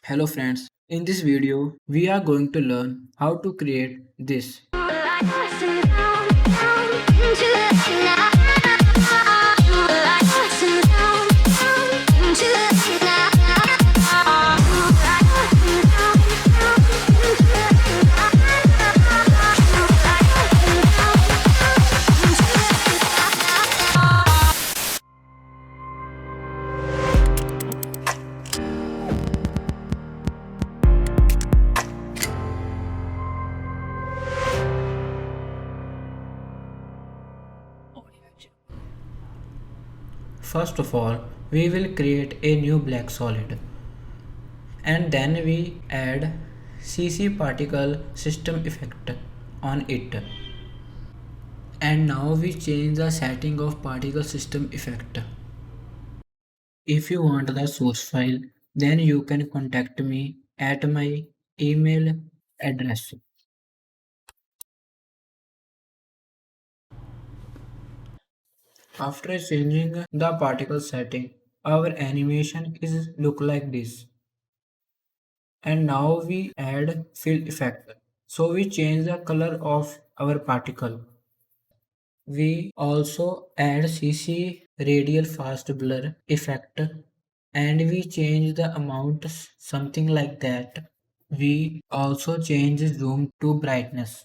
Hello friends, in this video we are going to learn how to create this. First of all, we will create a new black solid and then we add CC particle system effect on it. And now we change the setting of particle system effect. If you want the source file, then you can contact me at my email address. After changing the particle setting, our animation is look like this. And now we add fill effect. So we change the color of our particle. We also add CC radial fast blur effect and we change the amount something like that. We also change zoom to brightness.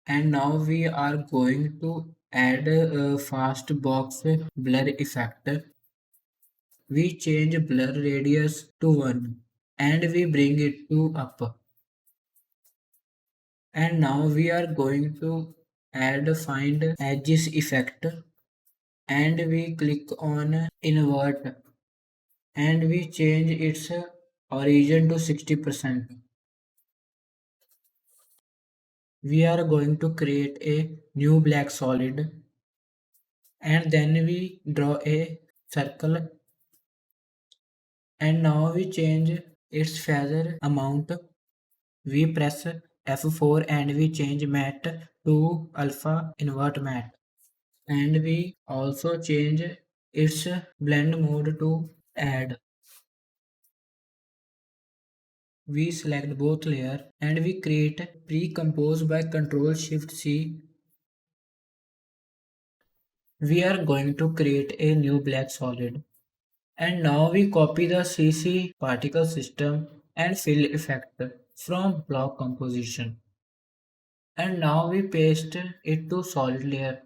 And now we are going to add a fast box blur effect. We change blur radius to 1 and we bring it to up. And now we are going to add find edges effect and we click on invert and we change its origin to 60%. We are going to create a new black solid and then we draw a circle and now we change its feather amount. We press F4 and we change matte to alpha invert matte and we also change its blend mode to add. We select both layer and we create pre-compose by Ctrl Shift C. We are going to create a new black solid. And now we copy the CC particle system and fill effect from block composition. And now we paste it to solid layer.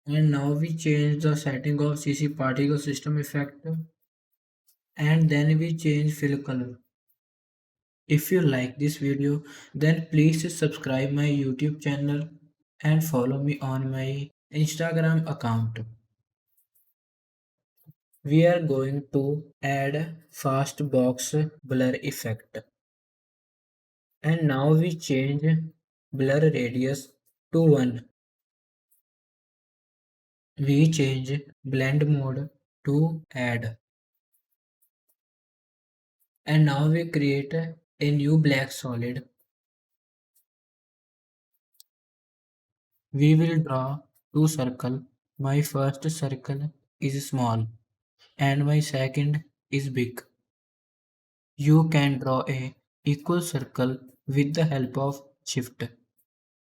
And now we change the setting of CC particle system effect and then we change fill color. If you like this video, then please subscribe my YouTube channel and follow me on my Instagram account. We are going to add fast box blur effect. And now we change blur radius to 1. We change blend mode to add. And now we create a new black solid. We will draw two circles. My first circle is small and my second is big. You can draw a equal circle with the help of shift.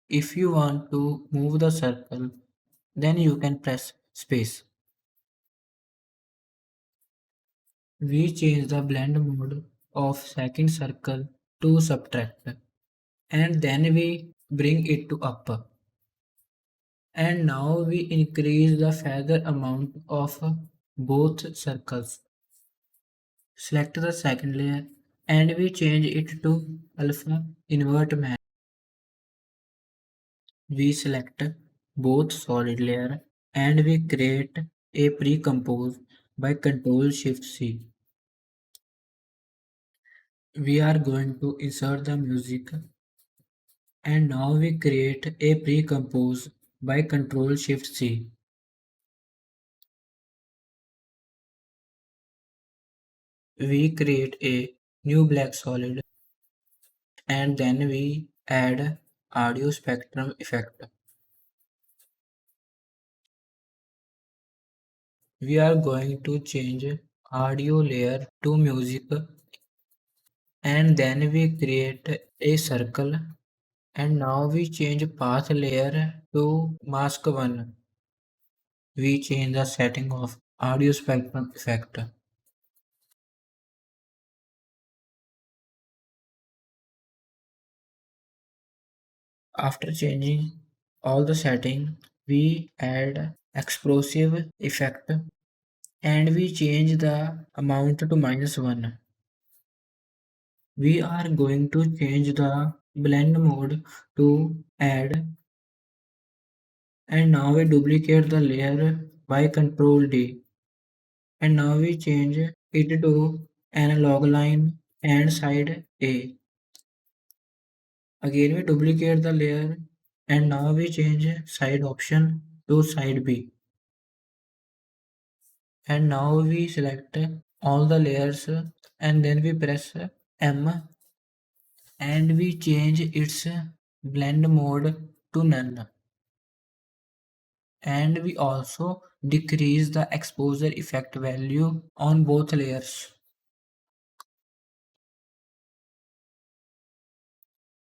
If you want to move the circle, then you can press space. We change the blend mode of second circle to subtract and then we bring it to up. And now we increase the feather amount of both circles. Select the second layer and we change it to alpha invert matte. We select both solid layer and we create a pre-compose by Ctrl Shift C. We are going to insert the music and now we create a pre-compose by Ctrl Shift C. We create a new black solid and then we add audio spectrum effect. We are going to change audio layer to music, and then we create a circle, and now we change path layer to mask 1. We change the setting of audio spectrum effect. After changing all the setting, we add explosive effect, and we change the amount to -1. We are going to change the blend mode to add, and now we duplicate the layer by Ctrl D, and now we change it to analog line and side A. Again we duplicate the layer, and now we change side option to side B, and now we select all the layers, and then we press M, and we change its blend mode to none, and we also decrease the exposure effect value on both layers.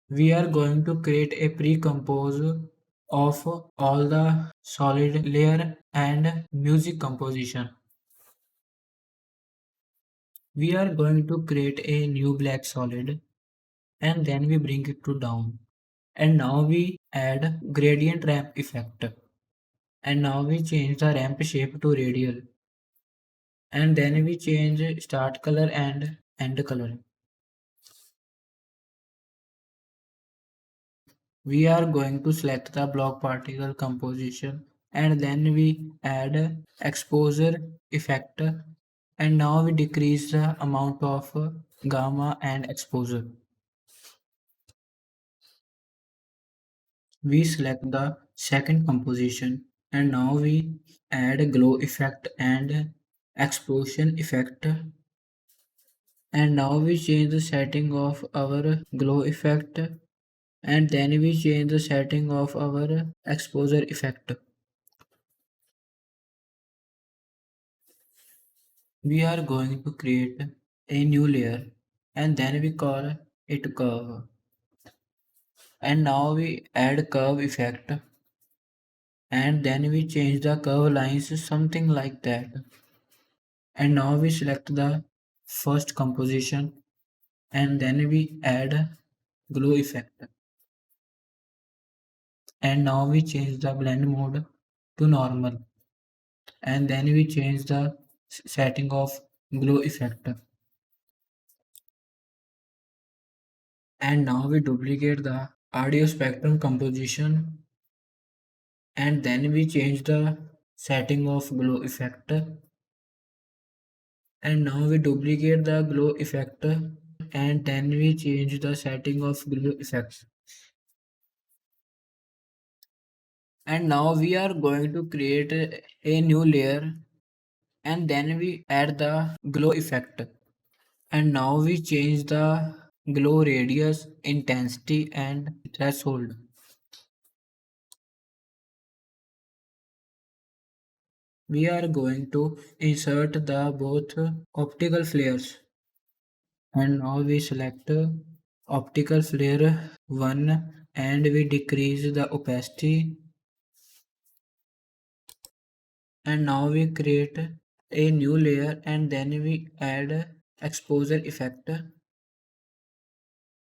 We are going to create a pre-compose of all the solid layer and music composition. We are going to create a new black solid, and then we bring it to down, and now we add gradient ramp effect, and now we change the ramp shape to radial, and then we change start color and end color. We are going to select the block particle composition, and then we add exposure effect, and now we decrease the amount of gamma and exposure. We select the second composition, and now we add glow effect and explosion effect, and now we change the setting of our glow effect, and then we change the setting of our exposure effect. We are going to create a new layer, and then we call it curve, and now we add curve effect, and then we change the curve lines to something like that, and now we select the first composition, and then we add glow effect, and now we change the blend mode to normal, and then we change the setting of glow effect, and now we duplicate the audio spectrum composition, and then we change the setting of glow effect, and now we duplicate the glow effect, and then we change the setting of glow effects, and now we are going to create a new layer, and then we add the glow effect, and now we change the glow radius, intensity and threshold. We are going to insert the both optical flares, and now we select optical flare 1, and we decrease the opacity, and now we create a new layer, and then we add exposure effect,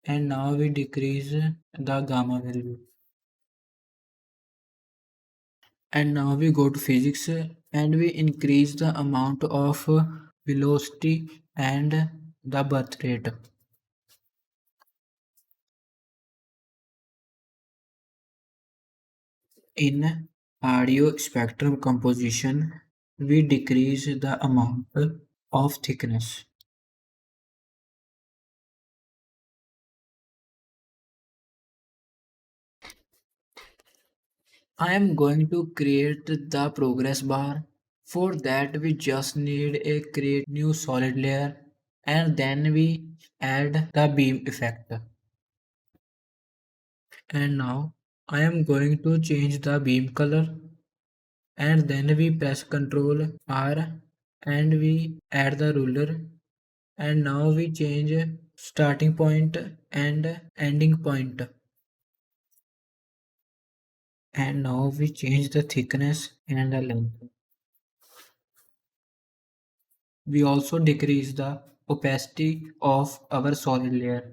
and now we decrease the gamma value, and now we go to physics, and we increase the amount of velocity and the birth rate. In audio spectrum composition, we decrease the amount of thickness. I am going to create the progress bar. For that, we just need a create new solid layer, and then we add the beam effect. And now I am going to change the beam color, and then we press Ctrl R, and we add the ruler, and now we change starting point and ending point, and now we change the thickness and the length. We also decrease the opacity of our solid layer.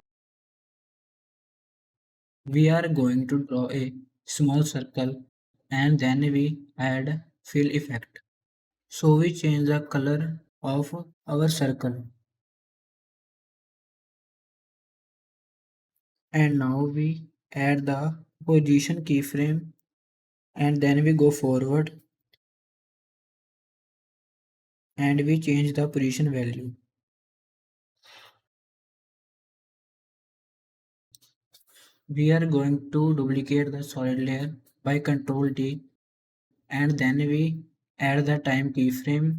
We are going to draw a small circle and then we add fill effect. So we change the color of our circle, and now we add the position keyframe, and then we go forward and we change the position value. We are going to duplicate the solid layer by Ctrl D, and then we add the time keyframe,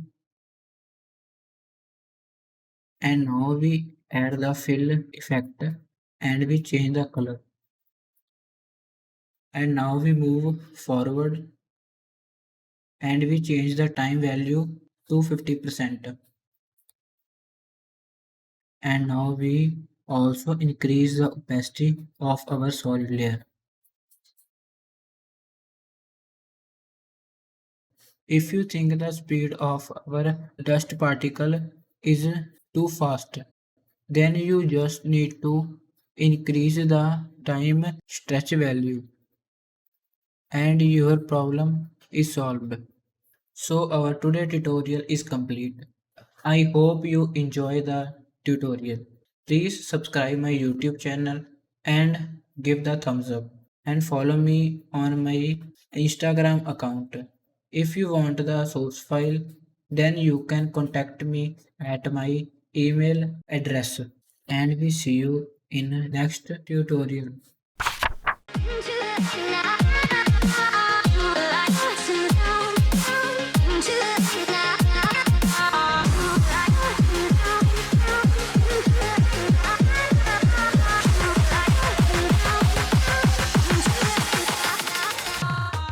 and now we add the fill effect and we change the color, and now we move forward and we change the time value to 50%, and now we also increase the opacity of our solid layer. If you think the speed of our dust particle is too fast, then you just need to increase the time stretch value and your problem is solved. So our today tutorial is complete. I hope you enjoy the tutorial. Please subscribe my YouTube channel and give the thumbs up and follow me on my Instagram account. If you want the source file, then you can contact me at my email address, and we see you in next tutorial.